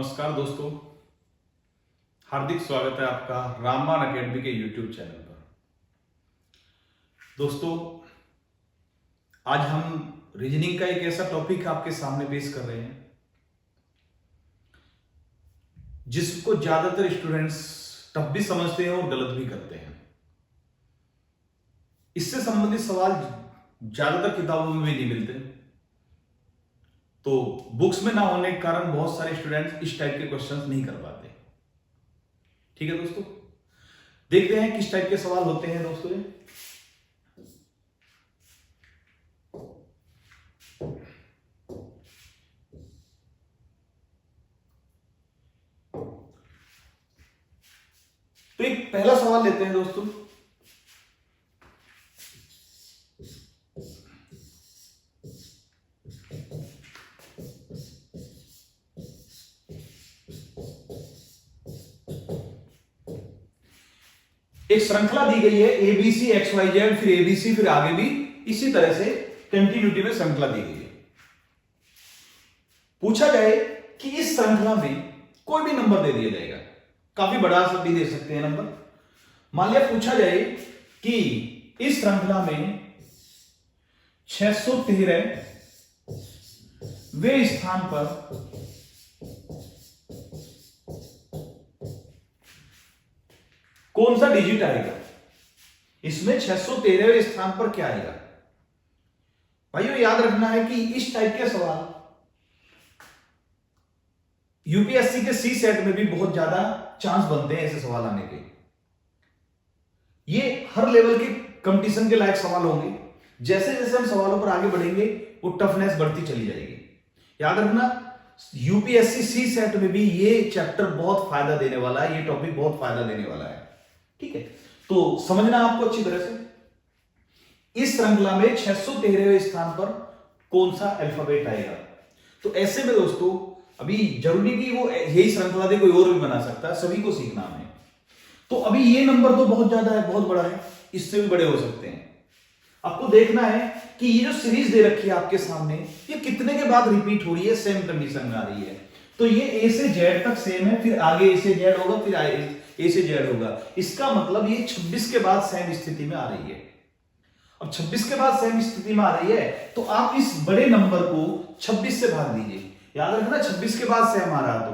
नमस्कार दोस्तों, हार्दिक स्वागत है आपका रामबाण एकेडमी के यूट्यूब चैनल पर। दोस्तों, आज हम रीजनिंग का एक ऐसा टॉपिक आपके सामने पेश कर रहे हैं जिसको ज्यादातर स्टूडेंट्स टफ भी समझते हैं और गलत भी करते हैं। इससे संबंधित सवाल ज्यादातर किताबों में भी नहीं मिलते, तो बुक्स में ना होने के कारण बहुत सारे स्टूडेंट्स इस टाइप के क्वेश्चंस नहीं कर पाते। ठीक है दोस्तों, देखते हैं किस टाइप के सवाल होते हैं दोस्तों। तो एक पहला सवाल लेते हैं दोस्तों। एक श्रृंखला दी गई है एबीसी एक्स वाई जेड, फिर एबीसी, फिर आगे भी इसी तरह से कंटिन्यूटी में श्रृंखला दी गई है। पूछा जाए कि इस श्रृंखला में कोई भी नंबर दे दिया जाएगा, काफी बड़ा सा भी दे सकते हैं नंबर। मान लिया पूछा जाए कि इस श्रृंखला में 613 वे स्थान पर कौन सा डिजिट आएगा। इसमें 613वें स्थान पर क्या आएगा। भाइयों, याद रखना है कि इस टाइप के सवाल यूपीएससी के सी सेट में भी बहुत ज्यादा चांस बनते हैं ऐसे सवाल आने के। ये हर लेवल के कंपटीशन के लायक सवाल होंगे। जैसे जैसे हम सवालों पर आगे बढ़ेंगे वो टफनेस बढ़ती चली जाएगी। याद रखना, यूपीएससी सी सेट में भी ये चैप्टर बहुत फायदा देने वाला है, ये टॉपिक बहुत फायदा देने वाला है। ठीक है, तो समझना आपको अच्छी तरह से। इस श्रृंखला में 613वें स्थान पर कौन सा अल्फाबेट आएगा। तो ऐसे में दोस्तों, अभी जरूरी कि वो यही श्रृंखला दे, कोई और भी बना सकता है, सभी को सीखना है। तो अभी ये नंबर तो बहुत ज्यादा है, बहुत बड़ा है, इससे भी बड़े हो सकते हैं। आपको देखना है कि ये जो सीरीज दे रखी है आपके सामने, ये कितने के बाद रिपीट हो रही है, सेम कंडीशन में आ रही है। तो ये ए से जेड तक सेम है, फिर आगे ए से जेड होगा, फिर ए से जेड होगा। इसका मतलब ये 26 के बाद सेम स्थिति में आ रही है। अब 26 के बाद सेम स्थिति में आ रही है, तो आप इस बड़े नंबर को 26 से भाग दीजिए। याद रखना, 26 के बाद सेम आ रहा है तो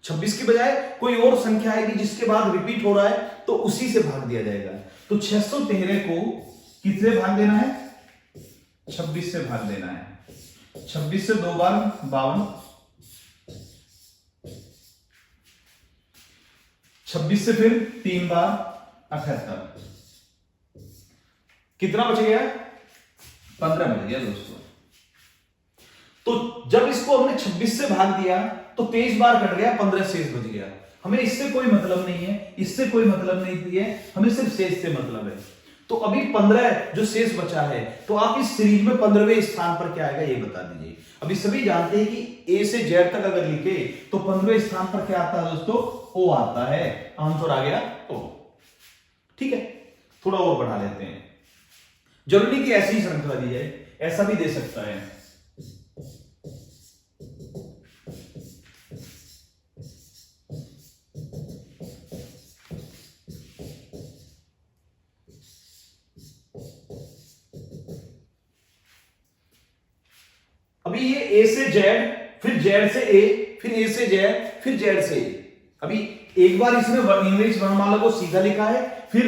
26 के बजाय कोई और संख्या आएगी जिसके बाद रिपीट हो रहा है, तो उसी से भाग दिया जाएगा। तो 613 को कितने भाग देना है, 26 से भाग देना है। 26 से 2 बार 52, 26 से फिर 3 बार 78, कितना बच गया, 15 मिल गया दोस्तों। तो जब इसको हमने 26 से भाग दिया तो 23 बार कट गया, 15 शेष बच गया। हमें इससे कोई मतलब नहीं है, इससे कोई मतलब नहीं है, हमें सिर्फ शेष से मतलब है। तो अभी 15 जो शेष बचा है, तो आप इस सीरीज में 15वें स्थान पर क्या आएगा ये बता दीजिए। अभी सभी जानते हैं कि ए से जेड तक अगर लिखे तो 15वें स्थान पर क्या आता है दोस्तों, ओ आता है। आंसर आ गया ओ। ठीक है, थोड़ा और बढ़ा लेते हैं। जरूरी कि ऐसी ही श्रृंखला दी जाए, ऐसा भी दे सकता है। अभी ये ए से जेड, फिर जेड से ए, फिर ए से जेड, फिर जेड से ए। अभी एक बार इसमें इंग्लिश वर्णमाला को सीधा लिखा है, फिर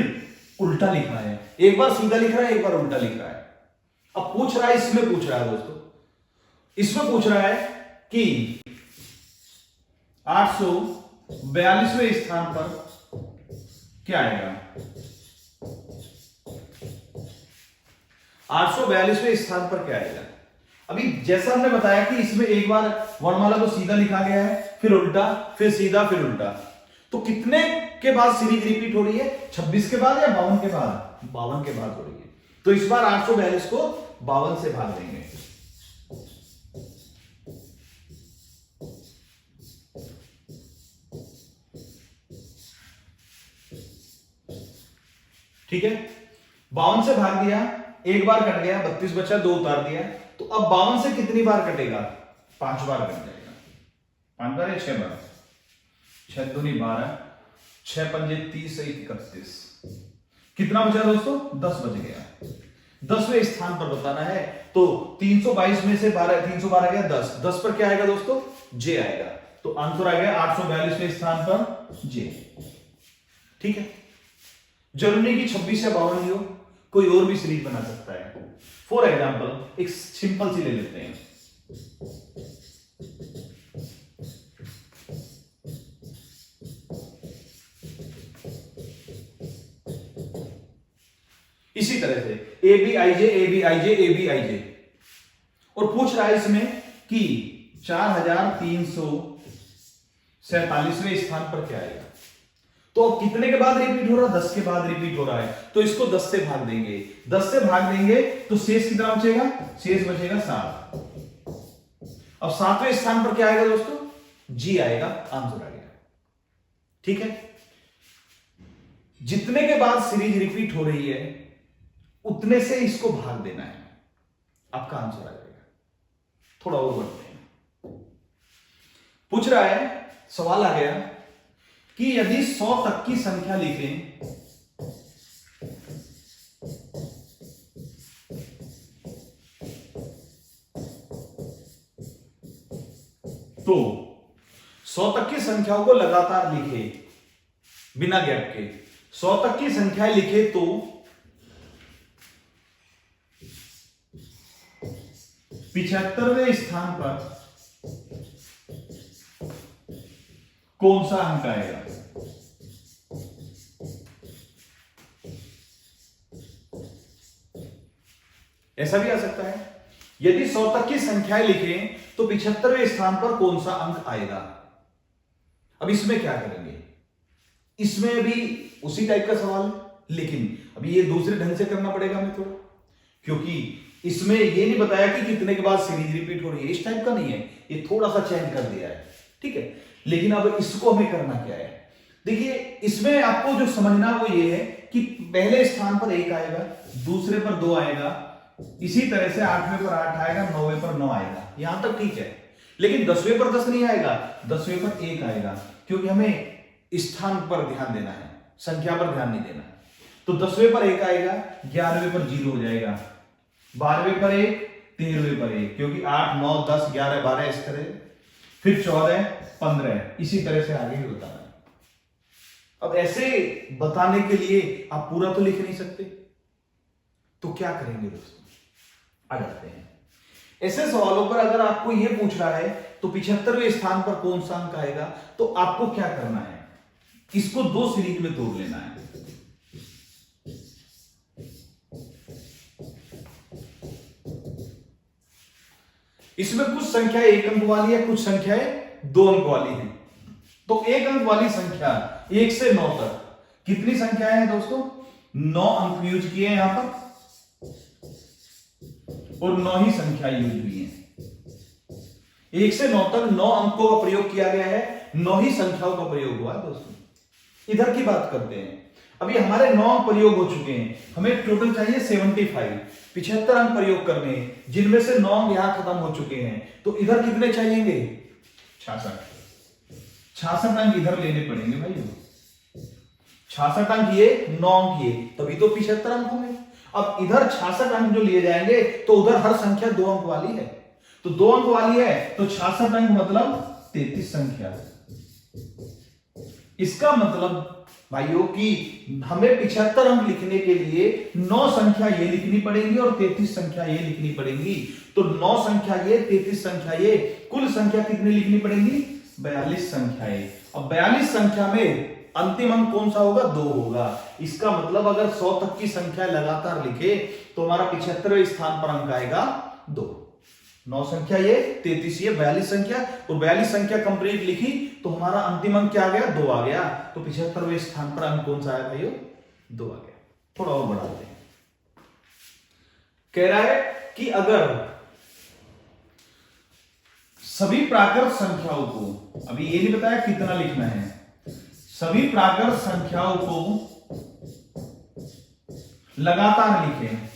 उल्टा लिखा है। एक बार सीधा लिख रहा है, एक बार उल्टा लिख रहा है। अब पूछ रहा है, इसमें पूछ रहा है दोस्तों, इसमें पूछ रहा है कि 842वें स्थान पर क्या आएगा। 842वें स्थान पर क्या आएगा। अभी जैसा हमने बताया कि इसमें एक बार वर्णमाला को सीधा लिखा गया है, फिर उल्टा, फिर सीधा, फिर उल्टा। तो कितने के बाद सीरीज रिपीट हो रही है, 26 के बाद या 52 के बाद, 52 के बाद हो रही है। तो इस बार 842 को 52 से भाग देंगे। ठीक है, 52 से भाग दिया, एक बार कट गया, 32 बचा, 2 उतार दिया। तो अब 52 से कितनी बार कटेगा, 5 बार कट जाएगा। 5 बार 6 बार, 6 दूनी 12, 6 पंजे 30, 31, कितना बचा दोस्तों? 10 बच गया। 10वें स्थान पर बताना है तो 322 में से 312 गया 10, 10 पर क्या आएगा दोस्तों? जे आएगा। तो आंसर आ गया 842वें स्थान पर जे। ठीक है, जरूरी नहीं कि 26 या 52 ही हो, कोई और भी सीरीज बना सकता है। फॉर एग्जाम्पल एक सिंपल सी ले लेते हैं। इसी तरह से A B I J, A B I J, A B I J, और पूछ रहा है इसमें कि 4347वें स्थान पर क्या आएगा। तो अब कितने के बाद रिपीट हो रहा है? 10 के बाद रिपीट हो रहा है, तो इसको 10 से भाग देंगे। 10 से भाग देंगे तो शेष कितना बचेगा? शेष बचेगा 7। अब 7वें स्थान पर क्या आएगा दोस्तों? जी आएगा, आंसर आ गया। ठीक है, जितने के बाद सीरीज रिपीट हो रही है उतने से इसको भाग देना है, आपका आंसर आ जाएगा। थोड़ा और बढ़ते हैं। पूछ रहा है, सवाल आ गया कि यदि 100 तक की संख्या लिखें तो 100 तक की संख्याओं को लगातार लिखे बिना गैप के, 100 तक की संख्या लिखे तो 75वें स्थान पर कौन सा अंक आएगा? ऐसा भी आ सकता है, यदि 100 तक की संख्याएं लिखें तो 75वें स्थान पर कौन सा अंक आएगा। अब इसमें क्या करेंगे? इसमें भी उसी टाइप का सवाल है, लेकिन अभी ये दूसरे ढंग से करना पड़ेगा हमें थोड़ा, क्योंकि इसमें ये नहीं बताया कि कितने के बाद सीरीज रिपीट हो रही है, इस टाइप का नहीं है, ये थोड़ा सा चेंज कर दिया है। ठीक है, लेकिन अब इसको हमें करना क्या है? देखिए, इसमें आपको जो समझना वो ये है कि पहले स्थान पर 1 आएगा, दूसरे पर 2 आएगा, इसी तरह से 8वें पर 8 आएगा, 9वें पर 9 आएगा, यहां तक ठीक है। लेकिन 10वें पर 10 नहीं आएगा, 10वें पर 1 आएगा, क्योंकि हमें स्थान पर ध्यान देना है, संख्या पर ध्यान नहीं देना। तो 10वें पर 1 आएगा, 11वें पर 0 हो जाएगा, 12वें पर 1, 13वें पर 1, क्योंकि 8, 9, 10, 11, 12 इस तरह, फिर 14, 15, इसी तरह से आगे भी बताना है। अब ऐसे बताने के लिए आप पूरा तो लिख नहीं सकते, तो क्या करेंगे दोस्तों? आ जाते हैं ऐसे सवालों पर। अगर आपको यह पूछ रहा है तो 75वें स्थान पर कौन सा अंक आएगा, तो आपको क्या करना है? इसको 2 सीरीज में तोड़ लेना है। इसमें कुछ संख्या 1 अंक वाली है, कुछ संख्याएं 2 अंक वाली है। तो 1 अंक वाली संख्या 1 से 9 तक कितनी संख्याएं हैं दोस्तों? 9 अंक यूज किए हैं यहां पर, और 9 ही संख्या यूज हुई है। 1 से 9 तक 9 अंकों का प्रयोग किया गया है, 9 ही संख्याओं का प्रयोग हुआ है दोस्तों। इधर की बात करते हैं। अभी हमारे 9 अंक प्रयोग हो चुके हैं, हमें टोटल चाहिए 75, 75 अंक प्रयोग करने हैं, जिनमें से 9 अंक यहां खत्म हो चुके हैं। तो इधर कितने चाहिएंगे? 66 अंक इधर लेने पड़ेंगे भाई। 66 अंक ये, 9 अंक ये, तभी तो 75 अंक होंगे। अब इधर 66 अंक जो लिए जाएंगे तो उधर हर संख्या 2 अंक वाली है, तो 2 अंक वाली है तो 66 अंक मतलब 33 संख्या। इसका मतलब भाइयों कि हमें 75 अंक लिखने के लिए 9 संख्या ये लिखनी पड़ेगी और 33 संख्या ये लिखनी पड़ेगी। तो 9 संख्या ये, 33 संख्या ये, कुल संख्या कितनी लिखनी पड़ेगी? 42 संख्याएं। अब 42 संख्या में अंतिम अंक कौन सा होगा? 2 होगा। इसका मतलब अगर 100 तक की संख्या लगातार लिखे तो हमारा 75वें स्थान पर अंक आएगा 2। 9 संख्या ये, 33 ये, 42 संख्या, और 42 संख्या कंप्लीट लिखी तो हमारा अंतिम अंक क्या आ गया? 2 आ गया। तो 75वें स्थान पर अंक कौन सा आया भाइयों? 2 आ गया। थोड़ा और बढ़ाते हैं। कह रहा है कि अगर सभी प्राकृत संख्याओं को, अभी ये नहीं बताया कितना लिखना है, सभी प्राकृत संख्याओं को लगातार लिखें।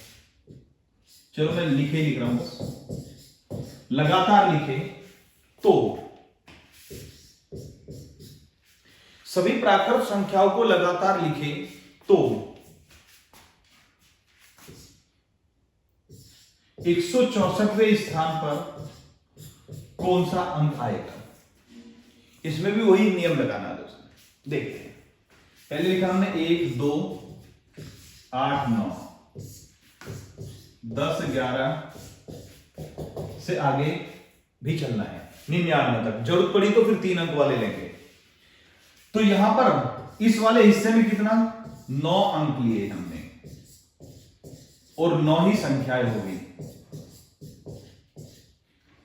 चलो मैं लिख रहा हूं बस, लगातार लिखें तो सभी प्राकृत संख्याओं को लगातार लिखे तो 164वें स्थान पर कौन सा अंक आएगा। इसमें भी वही नियम लगाना है दोस्तों। देखते हैं, पहले लिखा हमने 1 2 8 9 10 11 से आगे भी चलना है 99 तक। जरूरत पड़ी तो फिर 3 अंक वाले लेंगे। तो यहां पर इस वाले हिस्से में कितना 9 अंक लिए हमने और 9 ही संख्याएं होगी।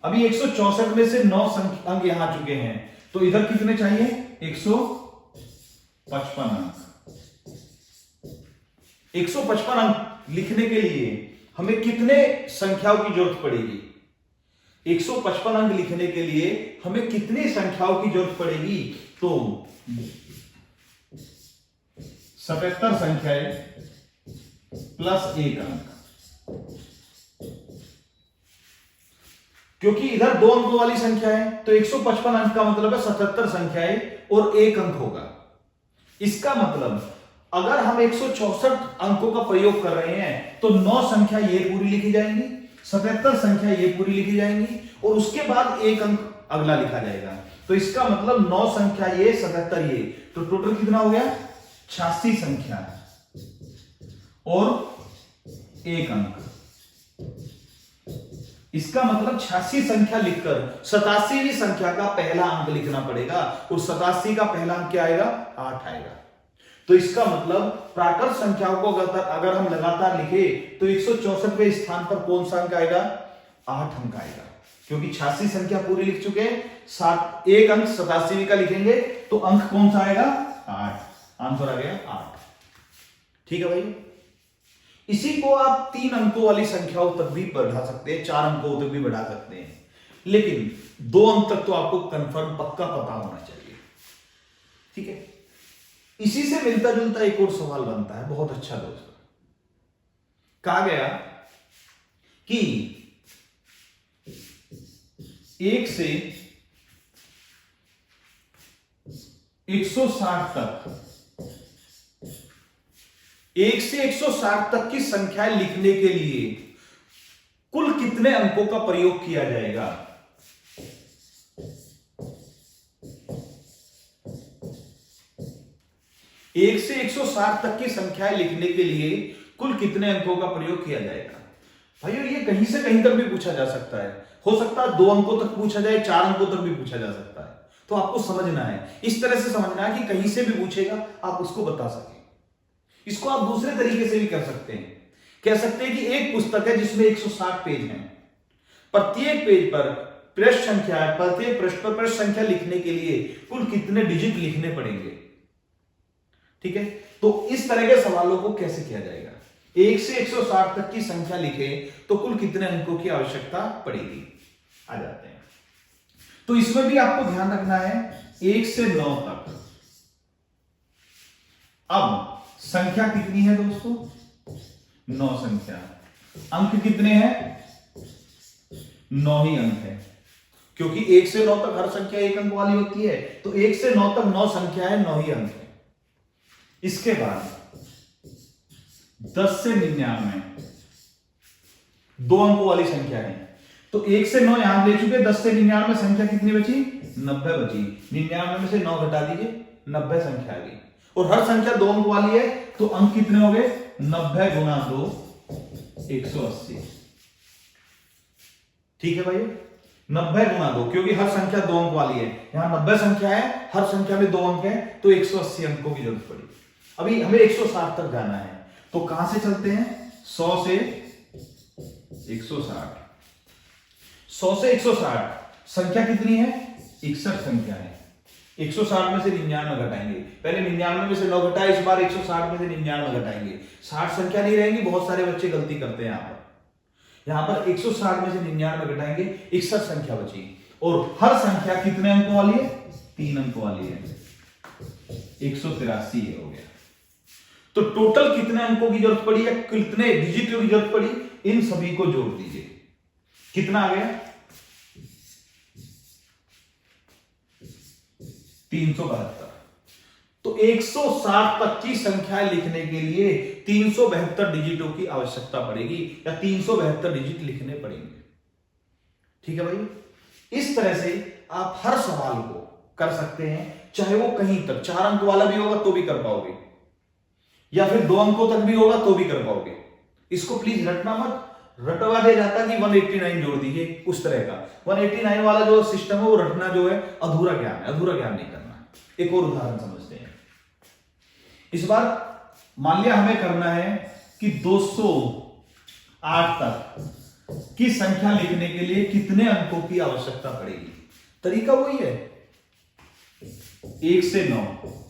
अभी 164 में से 9 अंक यहां आ चुके हैं, तो इधर कितने चाहिए 155 अंक। 155 अंक लिखने के लिए हमें कितने संख्याओं की जरूरत पड़ेगी। 155 अंक लिखने के लिए हमें कितनी संख्याओं की जरूरत पड़ेगी, तो 77 संख्याएं प्लस 1 अंक। क्योंकि इधर 2 अंकों वाली संख्या है, तो 155 अंक का मतलब है 77 संख्याएं और 1 अंक होगा। इसका मतलब अगर हम 164 अंकों का प्रयोग कर रहे हैं तो 9 संख्या ये पूरी लिखी जाएंगी, 77 संख्या ये पूरी लिखी जाएंगी और उसके बाद 1 अंक अगला लिखा जाएगा। तो इसका मतलब 9 संख्या ये, 77 ये, तो टोटल कितना हो गया 86 संख्या और 1 अंक। इसका मतलब 86 संख्या लिखकर 87वीं संख्या का पहला अंक लिखना पड़ेगा और 87 का पहला अंक क्या आएगा 8 आएगा। तो इसका मतलब प्राकृत संख्याओं को अगर हम लगातार लिखे तो 164वें स्थान पर कौन सा अंक आएगा 8 अंक आएगा। क्योंकि 86 संख्या पूरी लिख चुके हैं, 1 अंक 87वीं का लिखेंगे तो अंक कौन सा आएगा 8। आंसर आ गया 8। ठीक है भाई। इसी को आप 3 अंकों वाली संख्याओं तक भी बढ़ा सकते हैं, 4 अंकों तक भी बढ़ा सकते हैं, लेकिन 2 अंक तक तो आपको कंफर्म पक्का पता होना चाहिए। ठीक है। इसी से मिलता जुलता एक और सवाल बनता है, बहुत अच्छा दोस्तों। कहा गया कि 1 से 160 तक, 1 से 160 तक की संख्याएं लिखने के लिए कुल कितने अंकों का प्रयोग किया जाएगा। एक से 160 तक की संख्याएं लिखने के लिए कुल कितने अंकों का प्रयोग किया जाएगा। भाइयों ये कहीं से कहीं तक भी पूछा जा सकता है, हो सकता है 2 अंकों तक पूछा जाए, 4 अंकों तक भी पूछा जा सकता है। तो आपको समझना है, इस तरह से समझना है कि कहीं से भी पूछेगा आप उसको बता सकें। इसको आप दूसरे तरीके से भी कर सकते हैं, कह सकते हैं कि एक पुस्तक है जिसमें 160 पेज हैं, प्रत्येक पेज पर पृष्ठ संख्या है, प्रत्येक पृष्ठ पर पृष्ठ संख्या लिखने के लिए कुल कितने डिजिट लिखने पड़ेंगे। ठीक है। तो इस तरह के सवालों को कैसे किया जाएगा, 1 से 160 तक की संख्या लिखे तो कुल कितने अंकों की आवश्यकता पड़ेगी। आ जाते हैं। तो इसमें भी आपको ध्यान रखना है 1 से 9 तक। अब संख्या कितनी है दोस्तों 9 संख्या, अंक कितने हैं 9 ही अंक है, क्योंकि 1 से 9 तक हर संख्या 1 अंक वाली होती है। तो 1 से 9 तक 9 संख्या है, 9 ही अंक है। इसके बाद 10 से 99 2 अंकों वाली संख्या है, तो 1 से 9 यहां ले चुके, 10 से 99 संख्या कितनी बची 90 बची। 99 में से 9 घटा दीजिए, 90 संख्या आ गई। और हर संख्या 2 अंक वाली है, तो अंक कितने हो गए 90 गुना 2 180। ठीक है भाई, 90 गुना 2, क्योंकि हर संख्या 2 अंक वाली है, यहां 90 संख्या है, हर संख्या में 2 अंक है, तो 180 अंकों की जरूरत पड़ी। अभी हमें 160 तक जाना है, तो कहां से चलते हैं 100 से 160। 100 से 160 संख्या कितनी है 61 संख्या है। 160 में से 99 घटाएंगे, पहले 99 में से 9 घटाए, इस बार 160 में से 99 घटाएंगे, 60 संख्या नहीं रहेंगी। बहुत सारे बच्चे गलती करते हैं यहां पर 160 में से 99 घटाएंगे, 61 संख्या बची। और हर संख्या कितने अंकों वाली है 3 अंकों वाली है, 183 हो गया। तो टोटल कितने अंकों की जरूरत पड़ी है, कितने डिजिट की जरूरत पड़ी, इन सभी को जोड़ दीजिए। कितना आ गया 372। तो 160 तक की संख्याएं लिखने के लिए 372 डिजिटों की आवश्यकता पड़ेगी या 372 डिजिट लिखने पड़ेंगे। ठीक है भाई, इस तरह से आप हर सवाल को कर सकते हैं, चाहे वो कहीं तक 4 अंक वाला भी होगा तो भी कर पाओगे, या फिर 2 अंकों तक भी होगा तो भी कर पाओगे। इसको प्लीज रटना मत, रटवा दे जाता कि 189 जोड़ दीजिए, उस तरह का 189 वाला जो सिस्टम है वो रटना जो है अधूरा ज्ञान है, अधूरा ज्ञान नहीं करना। एक और उदाहरण समझते हैं। इस बार मान लिया हमें करना है कि 208 तक की संख्या लिखने के लिए कितने अंकों की आवश्यकता पड़ेगी। तरीका वही है, 1 से 9,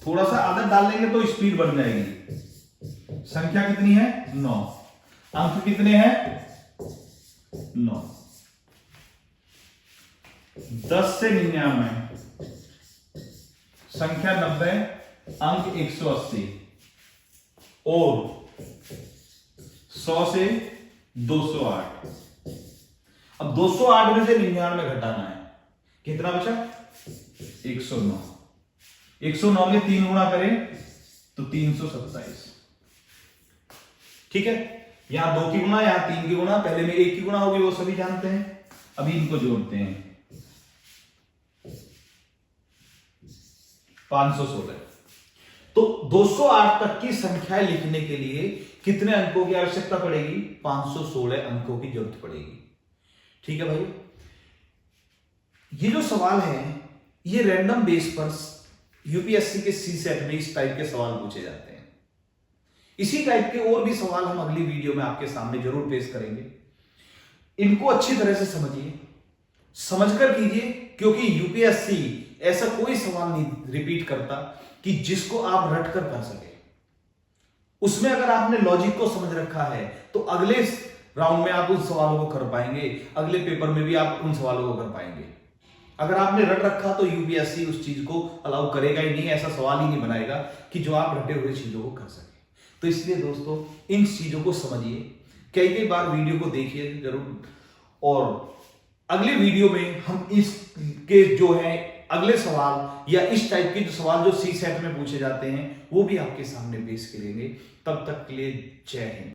थोड़ा सा आदत डाल लेंगे तो स्पीड बढ़ जाएगी। संख्या कितनी है? 9। अंक कितने हैं? 9। 10 से 99, संख्या 90, अंक 180, और 100 से 208। अब 208 में से 99 घटाना है, कितना बचा? 109। 109 में 3 गुणा करें तो 327। ठीक है, यहां 2 की गुणा, यहां 3 की गुणा, पहले में 1 की गुणा होगी, वो सभी जानते हैं। अभी इनको जोड़ते हैं, 516। तो 208 तक की संख्याएं लिखने के लिए कितने अंकों की आवश्यकता पड़ेगी? 516 अंकों की जरूरत पड़ेगी। ठीक है भाई, ये जो सवाल है ये रैंडम बेस पर यूपीएससी के सी सेट में इस टाइप के सवाल पूछे जाते हैं। इसी टाइप के और भी सवाल हम अगली वीडियो में आपके सामने जरूर पेश करेंगे। इनको अच्छी तरह से समझिए, समझकर कीजिए, क्योंकि यूपीएससी ऐसा कोई सवाल नहीं रिपीट करता कि जिसको आप रटकर कर सके। उसमें अगर आपने लॉजिक को समझ रखा है तो अगले राउंड में आप उन सवालों को कर पाएंगे, अगले पेपर में भी आप उन सवालों को कर पाएंगे। अगर आपने रट रखा तो यूपीएससी उस चीज को अलाउ करेगा ही नहीं, ऐसा सवाल ही नहीं बनाएगा कि जो आप रटे हुए चीजों को कर सके। तो इसलिए दोस्तों इन चीजों को समझिए, कई कई बार वीडियो को देखिए जरूर, और अगले वीडियो में हम इसके जो है अगले सवाल या इस टाइप के जो सवाल जो सी सेट में पूछे जाते हैं वो भी आपके सामने पेश करेंगे। तब तक के लिए जय हिंद।